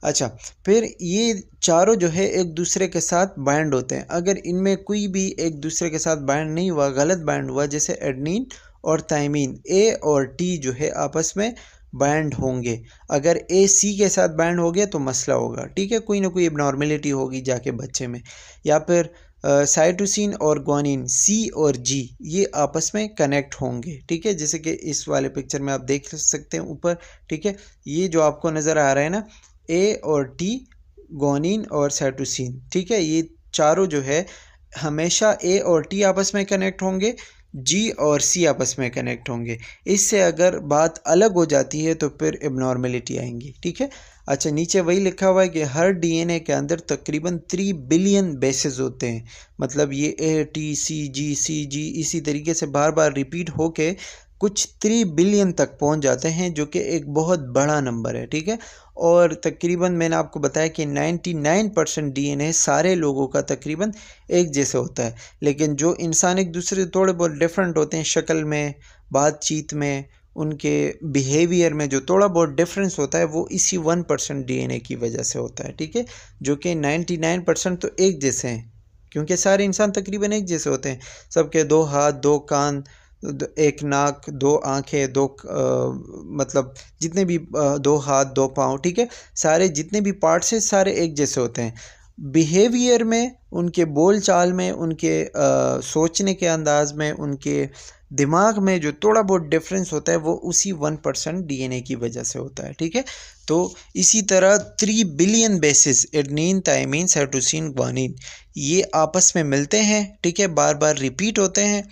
अच्छा, फिर ये चारों जो है एक दूसरे के साथ बाइंड होते हैं। अगर इनमें कोई भी एक दूसरे के साथ बाइंड नहीं हुआ, गलत बाइंड हुआ, जैसे एडेनिन और थाइमिन ए और टी जो है आपस में बाइंड होंगे, अगर ए सी के साथ बाइंड हो गया तो मसला होगा, ठीक है, कोई ना कोई एबनॉर्मेलिटी होगी जाके बच्चे में। या फिर साइटोसिन और ग्वानिन सी और जी ये आपस में कनेक्ट होंगे, ठीक है, जैसे कि इस वाले पिक्चर में आप देख सकते हैं ऊपर, ठीक है। ये जो आपको नज़र आ रहा है ना, ए और टी, ग्वानिन और साइटोसिन, ठीक है, ये चारों जो है हमेशा ए और टी आपस में कनेक्ट होंगे, जी और सी आपस में कनेक्ट होंगे। इससे अगर बात अलग हो जाती है तो फिर एबनॉर्मेलिटी आएंगी, ठीक है। अच्छा, नीचे वही लिखा हुआ है कि हर डीएनए के अंदर तकरीबन 3 बिलियन बेसेस होते हैं, मतलब ये ए टी सी जी इसी तरीके से बार बार रिपीट होके कुछ 3 बिलियन तक पहुंच जाते हैं, जो कि एक बहुत बड़ा नंबर है, ठीक है। और तकरीबन मैंने आपको बताया कि 99% डीएनए सारे लोगों का तकरीबन एक जैसे होता है, लेकिन जो इंसान एक दूसरे से थोड़े बहुत डिफरेंट होते हैं, शक्ल में, बातचीत में, उनके बिहेवियर में जो थोड़ा बहुत डिफरेंस होता है वो इसी 1% डीएनए की वजह से होता है, ठीक है। जो कि 99% तो एक जैसे हैं, क्योंकि सारे इंसान तकरीबन एक जैसे होते हैं, सबके 2 हाथ, 2 कान, एक नाक, 2 आँखें, मतलब जितने भी 2 हाथ, 2 पाँव, ठीक है, सारे जितने भी पार्ट्स हैं सारे एक जैसे होते हैं। बिहेवियर में, उनके बोल चाल में, उनके सोचने के अंदाज में, उनके दिमाग में जो थोड़ा बहुत डिफरेंस होता है वो उसी 1% डीएनए की वजह से होता है, ठीक है। तो इसी तरह 3 billion basis adenine, thymine, cytosine, guanine ये आपस में मिलते हैं, ठीक है, बार बार रिपीट होते हैं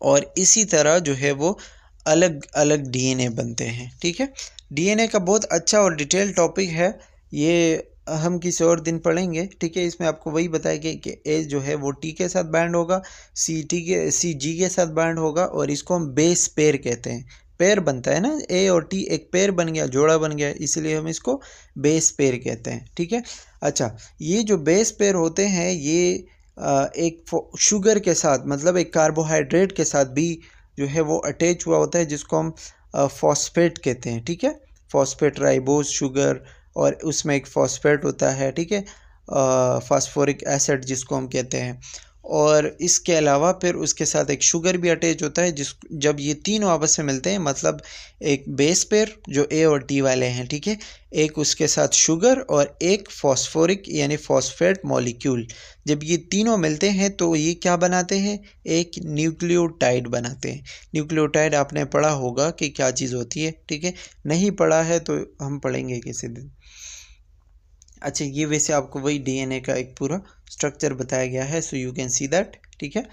और इसी तरह जो है वो अलग अलग डीएनए बनते हैं। ठीक है, डीएनए का बहुत अच्छा और डिटेल टॉपिक है, ये हम किसी और दिन पढ़ेंगे। ठीक है, इसमें आपको वही बताया कि ए जो है वो टी के साथ बाइंड होगा, सी जी के साथ बाइंड होगा, और इसको हम बेस पेयर कहते हैं। पेयर बनता है ना, ए और टी एक पेयर बन गया, जोड़ा बन गया, इसीलिए हम इसको बेस पेयर कहते हैं। ठीक है, अच्छा, ये जो बेस पेयर होते हैं ये एक शुगर के साथ, मतलब एक कार्बोहाइड्रेट के साथ भी जो है वो अटैच हुआ होता है, जिसको हम फॉस्फेट कहते हैं। ठीक है, फॉस्फेट राइबोज शुगर, और उसमें एक फॉस्फेट होता है। ठीक है, फास्फोरिक एसिड जिसको हम कहते हैं, और इसके अलावा फिर उसके साथ एक शुगर भी अटैच होता है। जब ये तीनों आपस में मिलते हैं, मतलब एक बेस पेयर जो ए और टी वाले हैं, ठीक है, एक उसके साथ शुगर और एक फॉस्फोरिक यानी फॉस्फेट मॉलिक्यूल, जब ये तीनों मिलते हैं तो ये क्या बनाते हैं, एक न्यूक्लियोटाइड बनाते हैं। न्यूक्लियोटाइड आपने पढ़ा होगा कि क्या चीज़ होती है। ठीक है, नहीं पढ़ा है तो हम पढ़ेंगे किसी दिन। अच्छा, ये वैसे आपको वही डीएनए का एक पूरा स्ट्रक्चर बताया गया है, so you can see that. ठीक है,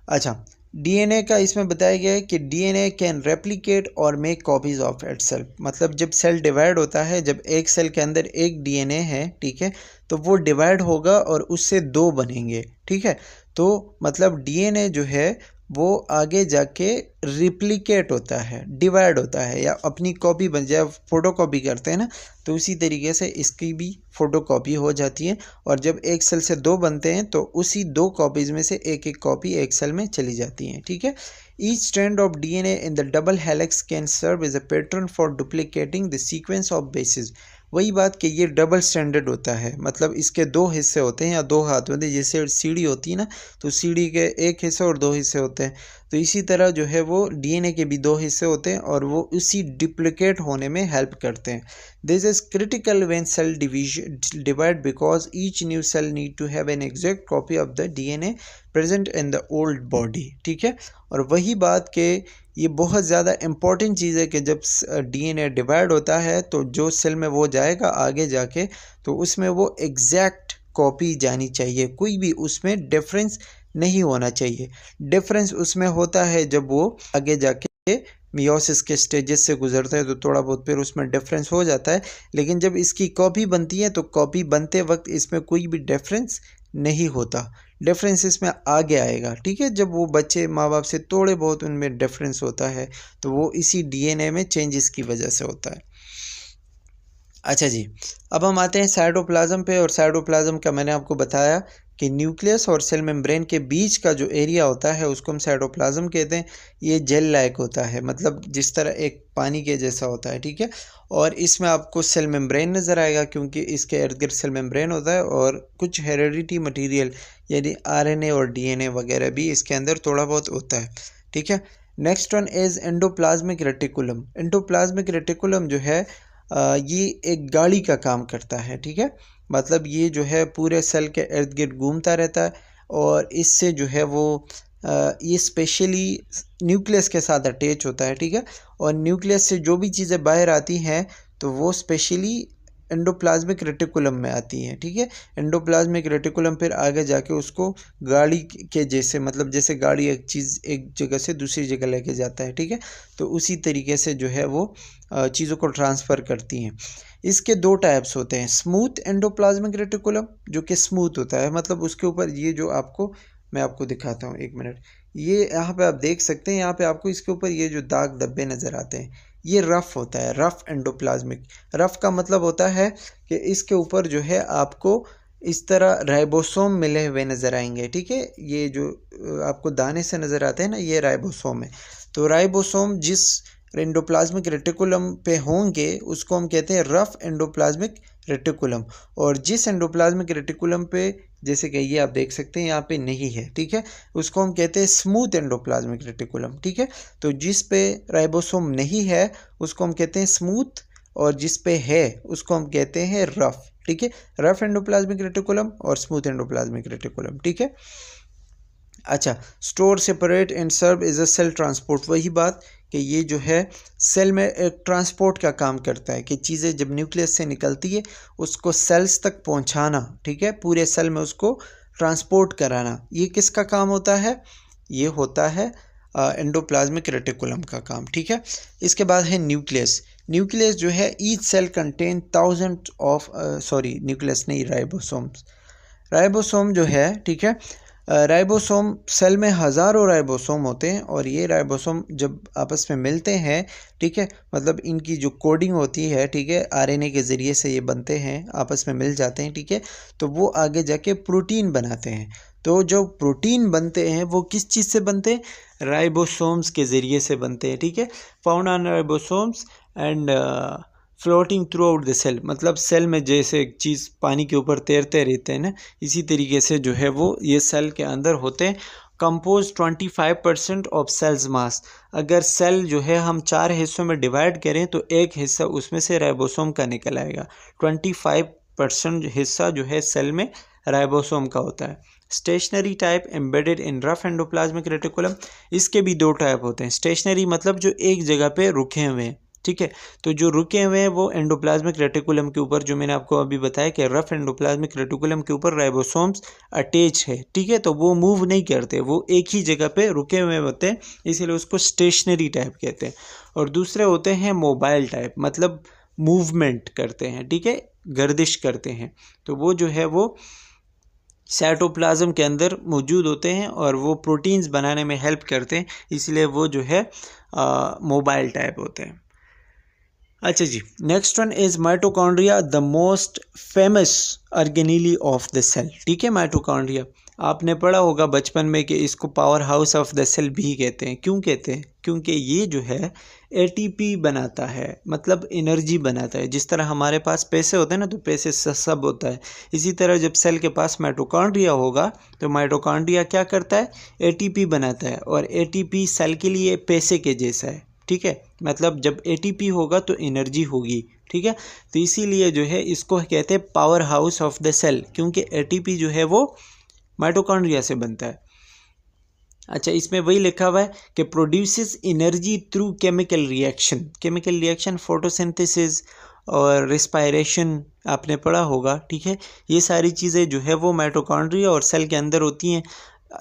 अच्छा, डीएनए का इसमें बताया गया है कि डीएनए कैन रेप्लिकेट और मेक कॉपीज ऑफ इटसेल्फ। मतलब जब सेल डिवाइड होता है, जब एक सेल के अंदर एक डीएनए है, ठीक है, तो वो डिवाइड होगा और उससे दो बनेंगे। ठीक है, तो मतलब डीएनए जो है वो आगे जाके रिप्लिकेट होता है, डिवाइड होता है, या अपनी कॉपी बन जाए, फोटो कॉपी करते हैं ना, तो उसी तरीके से इसकी भी फोटो कॉपी हो जाती है। और जब एक सेल से दो बनते हैं तो उसी दो कॉपीज में से एक एक कॉपी एक सेल में चली जाती हैं। ठीक है, each strand of DNA in the double helix can serve as a pattern for duplicating the sequence of bases. वही बात कि ये डबल स्टैंडर्ड होता है, मतलब इसके दो हिस्से होते हैं या दो हाथ होते हैं, जैसे सीढ़ी होती है ना, तो सीढ़ी के एक हिस्से और दो हिस्से होते हैं, तो इसी तरह जो है वो डीएनए के भी दो हिस्से होते हैं और वो उसी डुप्लीकेट होने में हेल्प करते हैं। This is critical when cell division divide because each new cell need to have an exact copy of the DNA present in the old body. ठीक है, और वही बात के ये बहुत ज़्यादा इम्पॉर्टेंट चीज़ है कि जब डीएनए डिवाइड होता है तो जो सेल में वो जाएगा आगे जाके, तो उसमें वो एग्जैक्ट कॉपी जानी चाहिए, कोई भी उसमें डिफरेंस नहीं होना चाहिए। डिफरेंस उसमें होता है जब वो आगे जाके मियोसिस के स्टेजेस से गुजरता है, तो थोड़ा बहुत फिर उसमें डिफरेंस हो जाता है, लेकिन जब इसकी कॉपी बनती है तो कॉपी बनते वक्त इसमें कोई भी डिफरेंस नहीं होता, डिफरेंस इसमें आगे आएगा। ठीक है, जब वो बच्चे माँ बाप से थोड़े बहुत उनमें डिफरेंस होता है तो वो इसी डीएनए में चेंजेस की वजह से होता है। अच्छा जी, अब हम आते हैं साइटोप्लाज्म पे, और साइटोप्लाज्म का मैंने आपको बताया कि न्यूक्लियस और सेल मेम्ब्रेन के बीच का जो एरिया होता है उसको हम साइटोप्लाज्म कहते हैं। ये जेल लाइक होता है, मतलब जिस तरह एक पानी के जैसा होता है। ठीक है, और इसमें आपको सेल मेम्ब्रेन नज़र आएगा क्योंकि इसके इर्द गिर्द सेल मेम्ब्रेन होता है, और कुछ हेरिडिटी मटीरियल यानी आरएनए और डीएनए वगैरह भी इसके अंदर थोड़ा बहुत होता है। ठीक है, next one is endoplasmic reticulum. Endoplasmic reticulum जो है ये एक गाड़ी का काम करता है। ठीक है, मतलब ये जो है पूरे सेल के इर्द गिर्द घूमता रहता है, और इससे जो है वो ये स्पेशली न्यूक्लियस के साथ अटैच होता है। ठीक है, और न्यूक्लियस से जो भी चीज़ें बाहर आती हैं तो वो स्पेशली एंडोप्लाज्मिक रेटिकुलम में आती हैं। ठीक है, एंडोप्लाज्मिक रेटिकुलम फिर आगे जाके उसको गाड़ी के जैसे, मतलब जैसे गाड़ी एक चीज़ एक जगह से दूसरी जगह लेके जाता है। ठीक है, तो उसी तरीके से जो है वो चीज़ों को ट्रांसफ़र करती हैं। इसके दो टाइप्स होते हैं, स्मूथ एंडोप्लाज्मिक रेटिकुलम जो कि स्मूथ होता है, मतलब उसके ऊपर ये जो आपको मैं आपको दिखाता हूँ, एक मिनट, ये यहाँ पे आप देख सकते हैं, यहाँ पे आपको इसके ऊपर ये जो दाग धब्बे नज़र आते हैं, ये रफ़ होता है, रफ़ एंडोप्लाज्मिक। रफ़ का मतलब होता है कि इसके ऊपर जो है आपको इस तरह राइबोसोम मिले हुए नज़र आएंगे। ठीक है, ये जो आपको दाने से नज़र आते हैं ना, ये राइबोसोम है। तो राइबोसोम जिस एंडोप्लाज्मिक रेटिकुलम पे होंगे उसको हम कहते हैं रफ़ एंडोप्लाज्मिक रेटिकुलम, और जिस एंडोप्लाज्मिक रेटिकुलम पे, जैसे कि ये आप देख सकते हैं यहाँ पे नहीं है, ठीक है, उसको हम कहते हैं स्मूथ एंडोप्लाज्मिक रेटिकुलम। ठीक है, तो जिस पे राइबोसोम नहीं है उसको हम कहते हैं स्मूथ, और जिस पे है उसको हम कहते हैं रफ़। ठीक है, रफ़ एंडोप्लाज्मिक रेटिकुलम और स्मूथ एंडोप्लाज्मिक रेटिकुलम। ठीक है, अच्छा, store separate and serve as a cell transport. वही बात कि ये जो है सेल में एक ट्रांसपोर्ट का काम करता है, कि चीज़ें जब न्यूक्लियस से निकलती है उसको सेल्स तक पहुंचाना। ठीक है, पूरे सेल में उसको ट्रांसपोर्ट कराना, ये किसका काम होता है, ये होता है एंडोप्लाज्मिक रेटिकुलम का काम, ठीक है। इसके बाद है न्यूक्लियस। न्यूक्लियस जो है each cell contain thousand of nucleus नहीं, राइबोसोम्स। राइबोसोम जो है, ठीक है, राइबोसोम सेल में हज़ारों राइबोसोम होते हैं और ये राइबोसोम जब आपस में मिलते हैं, ठीक है, मतलब इनकी जो कोडिंग होती है, ठीक है, आरएनए के ज़रिए से ये बनते हैं, आपस में मिल जाते हैं, ठीक है, तो वो आगे जाके प्रोटीन बनाते हैं। तो जो प्रोटीन बनते हैं वो किस चीज़ से बनते हैं? राइबोसोम्स के ज़रिए से बनते हैं, ठीक है। Found on ribosomes and floating through the cell, मतलब सेल में जैसे एक चीज़ पानी के ऊपर तैरते रहते हैं ना, इसी तरीके से जो है वो ये सेल के अंदर होते हैं। कंपोज 25% ऑफ सेल्स मास। अगर सेल जो है हम 4 हिस्सों में डिवाइड करें तो एक हिस्सा उसमें से राइबोसोम का निकल आएगा। 25% हिस्सा जो है सेल में राइबोसोम का होता है। Stationary type embedded in rough endoplasmic reticulum. इसके भी 2 टाइप होते हैं। स्टेशनरी मतलब जो एक जगह पे रुके हुए हैं, ठीक है, तो जो रुके हुए हैं वो एंडोप्लाज्मिक रेटिकुलम के ऊपर, जो मैंने आपको अभी बताया कि रफ एंडोप्लाज्मिक रेटिकुलम के ऊपर राइबोसोम्स अटैच है, ठीक है, तो वो मूव नहीं करते, वो एक ही जगह पे रुके हुए होते हैं, इसीलिए उसको स्टेशनरी टाइप कहते हैं। और दूसरे होते हैं मोबाइल टाइप, मतलब मूवमेंट करते हैं, ठीक है, गर्दिश करते हैं, तो वो जो है वो साइटोप्लाज्म के अंदर मौजूद होते हैं और वो प्रोटीन्स बनाने में हेल्प करते हैं, इसलिए वो जो है मोबाइल टाइप होते हैं। अच्छा जी, next one is mitochondria, the most famous organelle of the cell, ठीक है। माइटोकॉन्ड्रिया आपने पढ़ा होगा बचपन में कि इसको power of the cell भी कहते हैं। क्यों कहते हैं? क्योंकि ये जो है एटीपी बनाता है, मतलब एनर्जी बनाता है। जिस तरह हमारे पास पैसे होते हैं ना, तो पैसे सब होता है, इसी तरह जब सेल के पास माइटोकॉन्ड्रिया होगा तो माइटोकॉन्ड्रिया क्या करता है? एटीपी बनाता है, और एटीपी सेल के लिए पैसे के जैसा है, ठीक है, मतलब जब एटीपी होगा तो एनर्जी होगी, ठीक है, तो इसीलिए जो है इसको कहते हैं power of the cell, क्योंकि एटीपी जो है वो माइटोकॉन्ड्रिया से बनता है। अच्छा, इसमें वही लिखा हुआ है कि produces energy through chemical reaction. Chemical reaction photosynthesis और रिस्पायरेशन आपने पढ़ा होगा, ठीक है, ये सारी चीज़ें जो है वो माइटोकॉन्ड्रिया और सेल के अंदर होती हैं।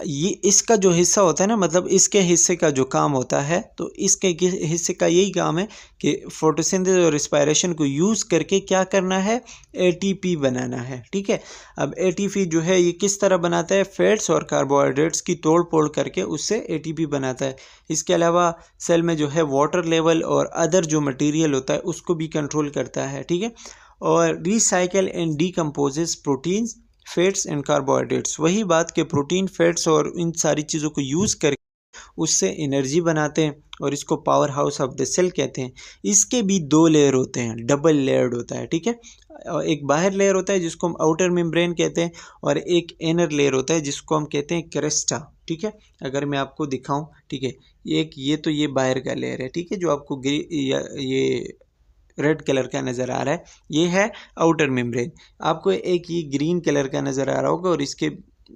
ये इसका जो हिस्सा होता है ना, मतलब इसके हिस्से का जो काम होता है, तो इसके हिस्से का यही काम है कि फोटोसिंथेसिस और रिस्पायरेशन को यूज़ करके क्या करना है? एटीपी बनाना है, ठीक है। अब एटीपी जो है ये किस तरह बनाता है? फैट्स और कार्बोहाइड्रेट्स की तोड़ फोड़ करके उससे एटीपी बनाता है। इसके अलावा सेल में जो है वाटर लेवल और अदर जो मटेरियल होता है उसको भी कंट्रोल करता है, ठीक है, और recycle and decomposes proteins, fats and carbohydrates. वही बात के प्रोटीन, फैट्स और इन सारी चीज़ों को यूज़ करके उससे एनर्जी बनाते हैं, और इसको power of the cell कहते हैं। इसके भी 2 लेयर होते हैं, डबल लेयर्ड होता है, ठीक है। एक बाहर लेयर होता है जिसको हम आउटर मेम्ब्रेन कहते हैं, और एक इनर लेयर होता है जिसको हम कहते हैं क्रेस्टा, ठीक है। अगर मैं आपको दिखाऊं, ठीक है, ये तो ये बाहर का लेयर है, ठीक है, जो आपको ये रेड कलर का नज़र आ रहा है, ये है आउटर मेम्ब्रेन। आपको एक ये ग्रीन कलर का नज़र आ रहा होगा, और इसके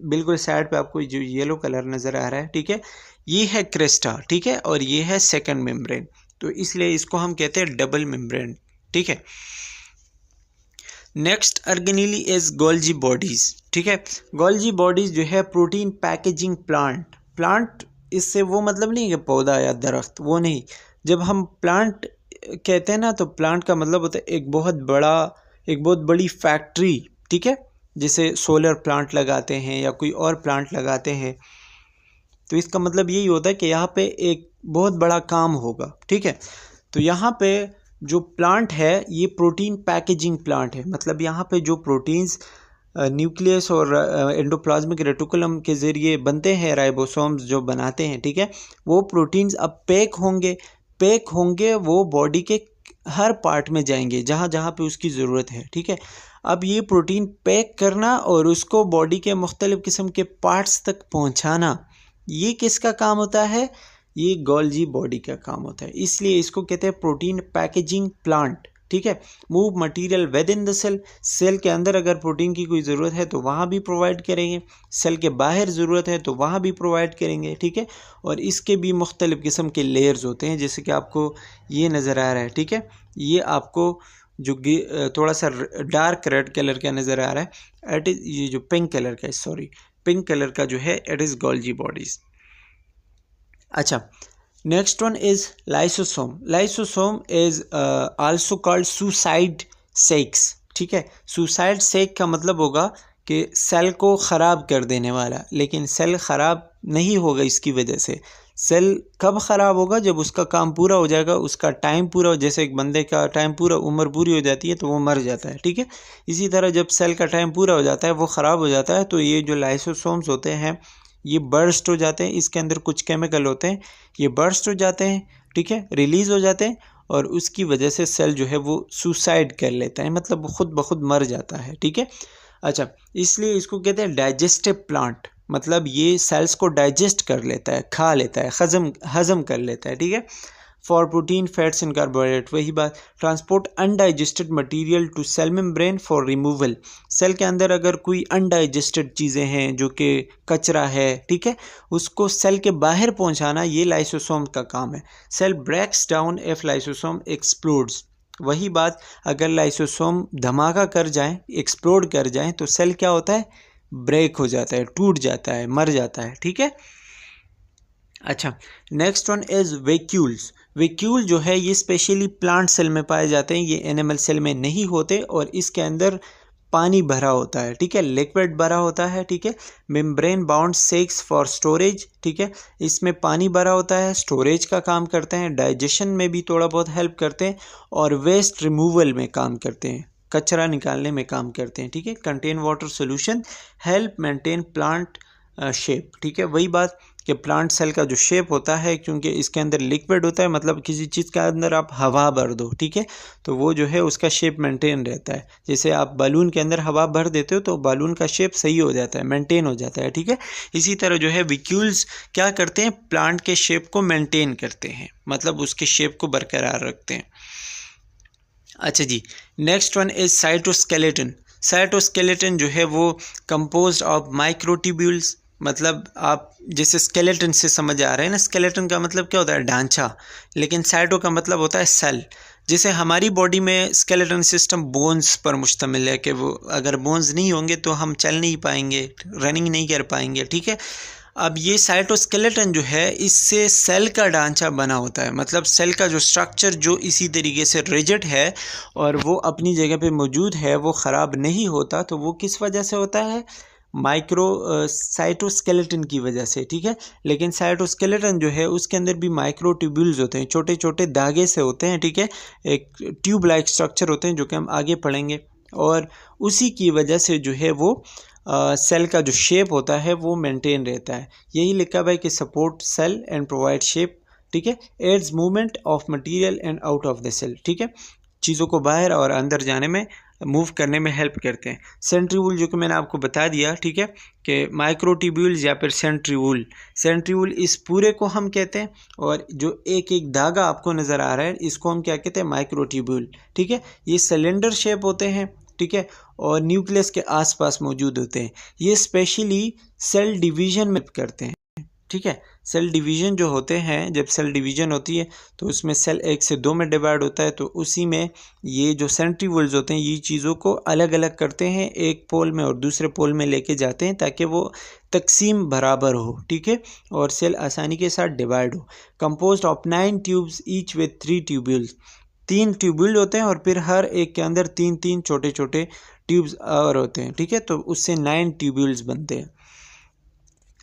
बिल्कुल साइड पे आपको जो येलो कलर नज़र आ रहा है, ठीक है, ये है क्रेस्टा, ठीक है, और ये है सेकंड मेम्ब्रेन, तो इसलिए इसको हम कहते हैं डबल मेम्ब्रेन, ठीक है। Next organelle is Golgi bodies, ठीक है। गोल्जी बॉडीज जो है प्रोटीन पैकेजिंग प्लांट, इससे वो मतलब नहीं है कि पौधा या दरख्त, वो नहीं। जब हम प्लांट कहते हैं ना, तो प्लांट का मतलब होता है एक बहुत बड़ी फैक्ट्री, ठीक है, जैसे सोलर प्लांट लगाते हैं या कोई और प्लांट लगाते हैं, तो इसका मतलब यही होता है कि यहाँ पे एक बहुत बड़ा काम होगा, ठीक है। तो यहाँ पे जो प्लांट है ये प्रोटीन पैकेजिंग प्लांट है, मतलब यहाँ पे जो प्रोटीन्स न्यूक्लियस और एंडोप्लाज्मिक रेटिकुलम के ज़रिए बनते हैं, राइबोसोम्स जो बनाते हैं, ठीक है, वो प्रोटीन्स अब पैक होंगे वो बॉडी के हर पार्ट में जाएंगे जहाँ जहाँ पे उसकी ज़रूरत है, ठीक है। अब ये प्रोटीन पैक करना और उसको बॉडी के मुख्तलिफ़ किस्म के पार्ट्स तक पहुँचाना, ये किसका काम होता है? ये गोल्जी बॉडी का काम होता है, इसलिए इसको कहते हैं प्रोटीन पैकेजिंग प्लांट, ठीक है। Move material within the cell के अंदर अगर प्रोटीन की कोई ज़रूरत है तो वहाँ भी प्रोवाइड करेंगे, सेल के बाहर ज़रूरत है तो वहाँ भी प्रोवाइड करेंगे, ठीक है। और इसके भी मुख्तलिफ़ किस्म के लेयर्स होते हैं, जैसे कि आपको ये नज़र आ रहा है, ठीक है, ये आपको जो थोड़ा सा डार्क रेड कलर का नज़र आ रहा है, इट इज़ ये जो पिंक कलर का जो है इट इज़ गोल्जी बॉडीज़। अच्छा, next one is lysosome. Lysosome is also called suicide sex. ठीक है, सुसाइड सेक का मतलब होगा कि सेल को ख़राब कर देने वाला, लेकिन सेल ख़राब नहीं होगा इसकी वजह से. सेल कब ख़राब होगा? जब उसका काम पूरा हो जाएगा, उसका टाइम पूरा हो. जैसे एक बंदे का टाइम पूरा, उम्र पूरी हो जाती है तो वो मर जाता है. ठीक है, इसी तरह जब सेल का टाइम पूरा हो जाता है, वो ख़राब हो जाता है, तो ये जो लाइसोसोम्स होते हैं ये बर्स्ट हो जाते हैं. इसके अंदर कुछ केमिकल होते हैं, ये बर्स्ट हो जाते हैं. ठीक है, रिलीज़ हो जाते हैं और उसकी वजह से सेल जो है वो सुसाइड कर लेता है, मतलब वो खुद ब खुद मर जाता है. ठीक है, अच्छा, इसलिए इसको कहते हैं डाइजेस्टिव प्लांट. मतलब ये सेल्स को डाइजेस्ट कर लेता है, खा लेता है, हज़म कर लेता है. ठीक है, for protein, fats and carbohydrate. वही बात, transport undigested material to cell membrane for removal. Cell के अंदर अगर कोई अनडाइजेस्टेड चीज़ें हैं जो कि कचरा है, ठीक है, उसको सेल के बाहर पहुंचाना, ये लाइसोसोम का काम है. Cell breaks down if lysosome explodes. वही बात, अगर लाइसोसोम धमाका कर जाए, एक्सप्लोड कर जाए, तो सेल क्या होता है? ब्रेक हो जाता है, टूट जाता है, मर जाता है. ठीक है, अच्छा, next one is vacuoles. Vacuole जो है ये स्पेशली प्लांट सेल में पाए जाते हैं, ये एनिमल सेल में नहीं होते, और इसके अंदर पानी भरा होता है. ठीक है, लिक्विड भरा होता है. ठीक है, membrane bound sex for storage. ठीक है, इसमें पानी भरा होता है, स्टोरेज का काम करते हैं, डाइजेशन में भी थोड़ा बहुत हेल्प करते हैं, और वेस्ट रिमूवल में काम करते हैं, कचरा निकालने में काम करते हैं. ठीक है, contain water solution, help maintain plant shape. ठीक है, वही बात कि प्लांट सेल का जो शेप होता है, क्योंकि इसके अंदर लिक्विड होता है, मतलब किसी चीज़ के अंदर आप हवा भर दो, ठीक है, तो वो जो है उसका शेप मेंटेन रहता है. जैसे आप बालून के अंदर हवा भर देते हो तो बालून का शेप सही हो जाता है, मेंटेन हो जाता है. ठीक है, इसी तरह जो है वैक्यूल्स क्या करते हैं? प्लांट के शेप को मेंटेन करते हैं, मतलब उसके शेप को बरकरार रखते हैं. अच्छा जी, next one is cytoskeleton. Cytoskeleton जो है वो कंपोज्ड ऑफ माइक्रोट्यूब्यूल्स. मतलब आप जैसे स्केलेटन से समझ आ रहे हैं ना, स्केलेटन का मतलब क्या होता है? ढांचा. लेकिन साइटो का मतलब होता है सेल. जैसे हमारी बॉडी में स्केलेटन सिस्टम बोन्स पर मुश्तमिल है, कि वो अगर बोन्स नहीं होंगे तो हम चल नहीं पाएंगे, रनिंग नहीं कर पाएंगे. ठीक है, अब ये साइटोस्केलेटन जो है, इससे सेल का ढांचा बना होता है, मतलब सेल का जो स्ट्रक्चर जो इसी तरीके से रिजिड है और वो अपनी जगह पे मौजूद है, वो ख़राब नहीं होता. तो वो किस वजह से होता है? साइटोस्केलेटन की वजह से. ठीक है, लेकिन साइटोस्केलेटन जो है उसके अंदर भी माइक्रोट्यूब्यूल्स होते हैं, छोटे छोटे धागे से होते हैं. ठीक है, एक ट्यूब लाइक स्ट्रक्चर होते हैं जो कि हम आगे पढ़ेंगे, और उसी की वजह से जो है वो सेल का जो शेप होता है वो मेंटेन रहता है. यही लिखा हुआ है कि support cell and provide shape. ठीक है, aids movement of material and out of the cell. ठीक है, चीज़ों को बाहर और अंदर जाने में, मूव करने में हेल्प करते हैं. सेंट्रीवूल जो कि मैंने आपको बता दिया, ठीक है, कि माइक्रोट्यूब्यूल्स या फिर सेंट्रीवूल. सेंट्रीवूल इस पूरे को हम कहते हैं, और जो एक एक धागा आपको नज़र आ रहा है इसको हम क्या कहते हैं? माइक्रोट्यूब्यूल. ठीक है, ये सिलेंडर शेप होते हैं. ठीक है, और न्यूक्लियस के आसपास मौजूद होते हैं. ये स्पेशली सेल डिवीजन में करते हैं. ठीक है, सेल डिवीज़न जो होते हैं, जब सेल डिवीज़न होती है तो उसमें सेल 1 से 2 में डिवाइड होता है, तो उसी में ये जो सेंट्रीवूल्स होते हैं ये चीज़ों को अलग अलग करते हैं, एक पोल में और दूसरे पोल में लेके जाते हैं ताकि वो तकसीम बराबर हो. ठीक है, और सेल आसानी के साथ डिवाइड हो. Composed of 9 tubes each with 3 tubules. 3 tubule होते हैं और फिर हर एक के अंदर 3 छोटे छोटे ट्यूब्स और होते हैं. ठीक है, तो उससे 9 ट्यूब्यूल्स बनते हैं.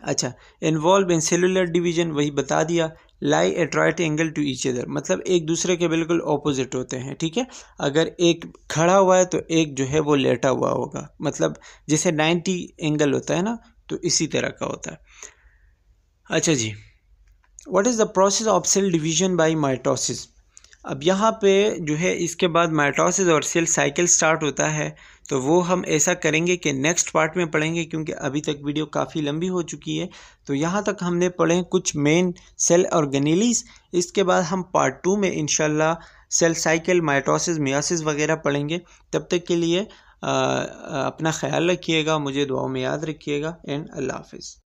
अच्छा, इन्वॉल्व इन सेलुलर डिवीजन, वही बता दिया. Lie at right angle to each other, मतलब एक दूसरे के बिल्कुल ऑपोजिट होते हैं. ठीक है, अगर एक खड़ा हुआ है तो एक जो है वो लेटा हुआ होगा, मतलब जैसे 90 एंगल होता है ना, तो इसी तरह का होता है. अच्छा जी, what is the process of cell division by mitosis. अब यहाँ पे जो है इसके बाद माइटोसिस और सेल साइकिल स्टार्ट होता है, तो वो हम ऐसा करेंगे कि नेक्स्ट पार्ट में पढ़ेंगे, क्योंकि अभी तक वीडियो काफ़ी लंबी हो चुकी है. तो यहाँ तक हमने पढ़े कुछ मेन सेल ऑर्गेनेलीज. इसके बाद हम पार्ट 2 में इंशाल्लाह सेल साइकिल, माइटोसिस, मियोसिस वगैरह पढ़ेंगे. तब तक के लिए अपना ख्याल रखिएगा, मुझे दुआओं में याद रखिएगा, एंड अल्लाह हाफिज़.